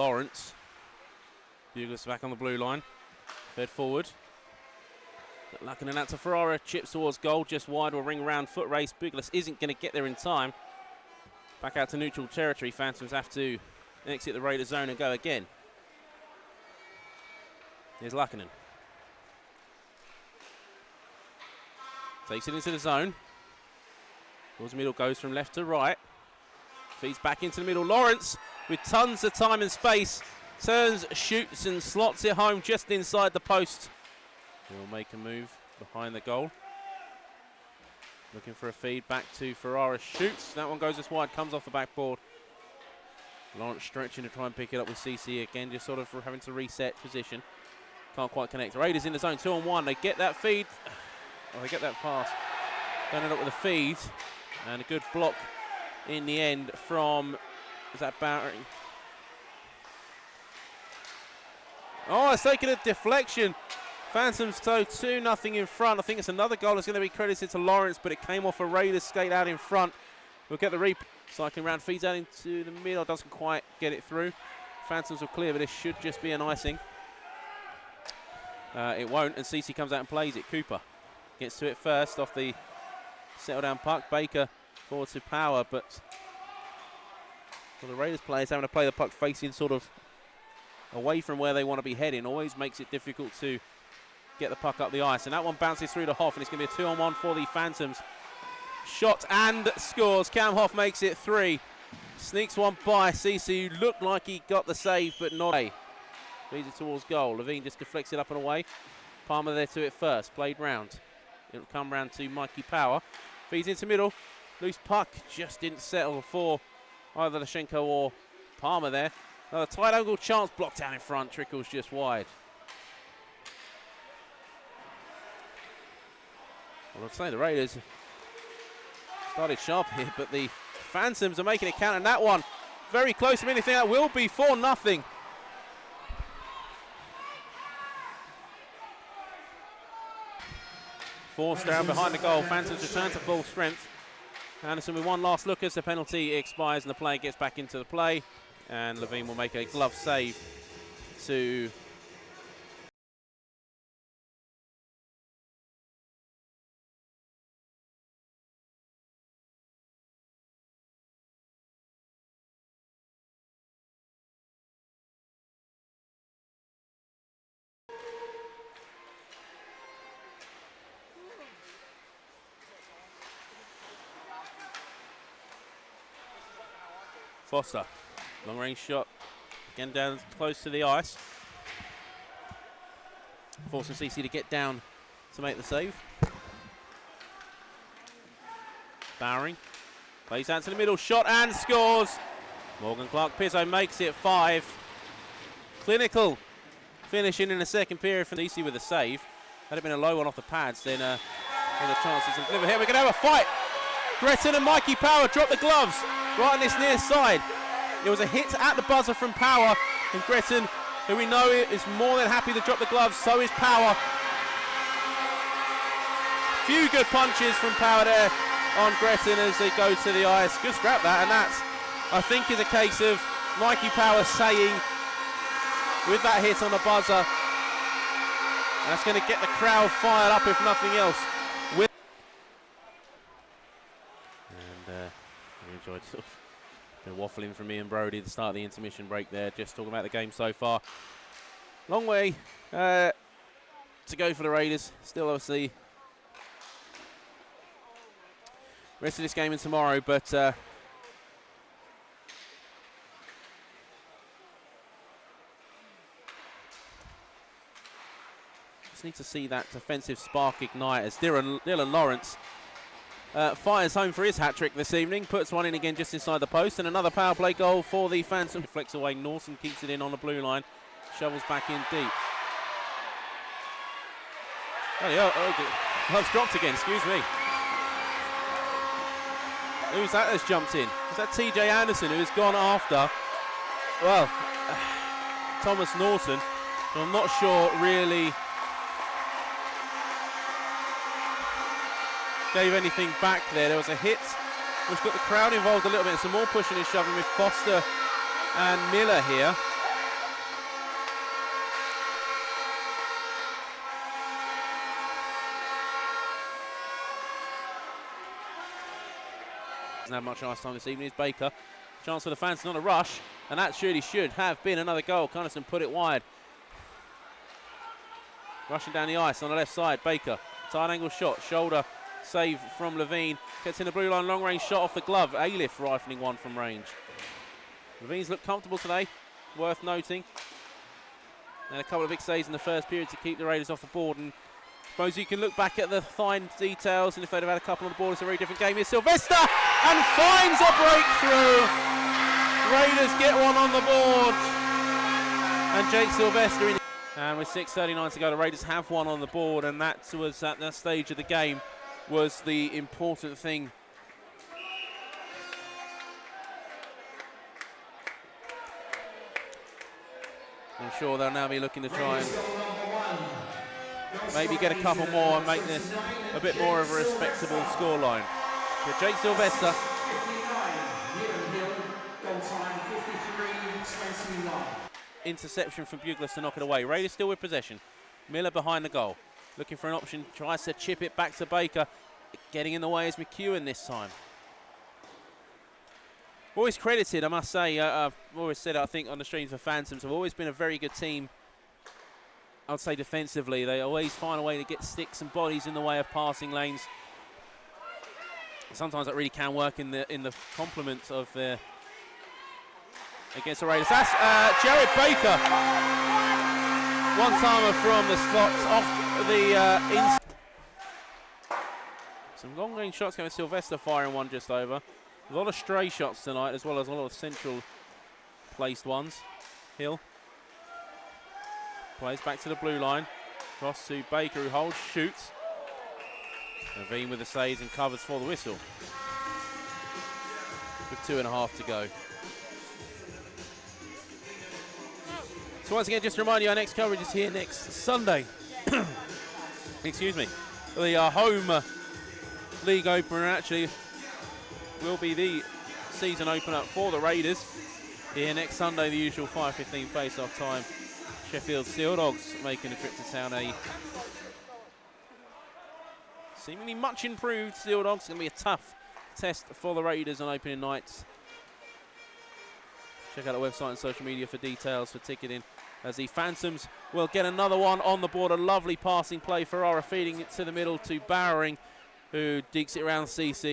Lawrence. Bugles back on the blue line. Fed forward. Luckinen out to Ferrara. Chips towards goal. Just wide. Will ring around. Foot race. Bugles isn't going to get there in time. Back out to neutral territory. Phantoms have to exit the Raiders zone and go again. Here's Luckinen. Takes it into the zone. Towards the middle, goes from left to right. Feeds back into the middle. Lawrence with tons of time and space. Turns, shoots and slots it home just inside the post. He'll make a move behind the goal. Looking for a feed back to Ferrara. Shoots. That one goes just wide. Comes off the backboard. Lawrence stretching to try and pick it up with CC again. Just sort of having to reset position. Can't quite connect. Raiders in the zone. 2-on-1. They get that feed. Oh, they get that pass. Don't end up with a feed. And a good block in the end from, is that Barry? Oh, it's taken a deflection. Phantoms toe 2-0 in front. I think it's another goal that's going to be credited to Lawrence, but it came off a Raiders skate out in front. We'll get the replay. Cycling round, feeds out into the middle, doesn't quite get it through. Phantoms will clear, but this should just be an icing. It won't, and CC comes out and plays it. Cooper gets to it first off the settle down puck. Baker forward to Power, but well, the Raiders players having to play the puck facing sort of away from where they want to be heading always makes it difficult to get the puck up the ice. And that one bounces through to Hoff, and it's going to be a 2-on-1 for the Phantoms. Shot and scores. Cam Hoff makes it 3. Sneaks one by CC, who looked like he got the save, but not. Leads it towards goal. Levine just deflects it up and away. Palmer there to it first. Played round. It'll come round to Mikey Power. Feeds into middle. Loose puck. Just didn't settle for either Lashenko or Palmer there. Another tight angle chance. Blocked down in front. Trickles just wide. Well, I'd say the Raiders started sharp here, but the Phantoms are making it count. And that one very close to anything. That will be 4-0. Forced down behind the goal. Phantoms return to full strength. Anderson with one last look as the penalty expires and the player gets back into the play. And Levine will make a glove save to Foster. Long range shot. Again down close to the ice. Forcing CC to get down to make the save. Bowering. Plays out to the middle. Shot and scores. Morgan Clark Pizzo makes it 5. Clinical finishing in the second period for CC with a save. Had it been a low one off the pads, then the chances to deliver here. We're going to have a fight. Gretton and Mikey Power drop the gloves. Right on this near side. There was a hit at the buzzer from Power, and Gretton, who we know is more than happy to drop the gloves, so is Power. Few good punches from Power there on Gretton as they go to the ice. Good scrap that, and that, I think, is a case of Mikey Power saying, with that hit on the buzzer, that's going to get the crowd fired up if nothing else. Enjoyed sort of waffling from me and Brody at the start of the intermission break there, just talking about the game so far. Long way to go for the Raiders. Still obviously rest of this game and tomorrow, but just need to see that defensive spark ignite as Dylan Lawrence fires home for his hat-trick this evening, puts one in again just inside the post, and another power play goal for the Phantom. Flicks away, Norton keeps it in on the blue line, shovels back in deep. Gloves dropped again, excuse me. Who's that that's jumped in? Is that TJ Anderson who has gone after, well, Thomas Norton? I'm not sure really gave anything back there. There was a hit which got the crowd involved a little bit. Some more pushing and shoving with Foster and Miller here. Hasn't had much ice time this evening. Is Baker. Chance for the fans, not a rush, and that surely should have been another goal. Cunnison put it wide. Rushing down the ice on the left side. Baker, tight angle shot, shoulder save from Levine. Gets in the blue line, long range shot off the glove. Aliff rifling one from range. Levine's looked comfortable today, worth noting. And a couple of big saves in the first period to keep the Raiders off the board. And I suppose you can look back at the fine details, and if they'd have had a couple on the board, it's a very different game. Here's Sylvester, and finds a breakthrough. Raiders get one on the board, and Jake Sylvester in. And with 6:39 to go, the Raiders have one on the board, and that was at that stage of the game was the important thing. I'm sure they'll now be looking to try and maybe get a couple more and make this a bit more of a respectable scoreline. But Jake Sylvester. Interception from Bugler to knock it away. Raiders still with possession. Miller behind the goal. Looking for an option. Tries to chip it back to Baker. Getting in the way is McEwen this time. Always credited, I must say. I've always said, I think, on the streams for Phantoms have always been a very good team. I'd say defensively. They always find a way to get sticks and bodies in the way of passing lanes. Sometimes that really can work in the complement of their against the Raiders. That's Jared Baker. One-timer from the slots off the some long-range shots going with Sylvester firing one just over. A lot of stray shots tonight, as well as a lot of central placed ones. Hill plays back to the blue line. Cross to Baker, who holds, shoots. Levine with the saves and covers for the whistle. With 2.5 to go. So once again, just to remind you, our next coverage is here next Sunday. Excuse me. The home league opener actually will be the season opener for the Raiders. Here next Sunday, the usual 5:15 face-off time. Sheffield Steel Dogs making a trip to town. A seemingly much improved Steel Dogs. It's going to be a tough test for the Raiders on opening nights. Check out the website and social media for details for ticketing. As the Phantoms will get another one on the board. A lovely passing play. Ferrara feeding it to the middle to Bowering, who digs it around CC.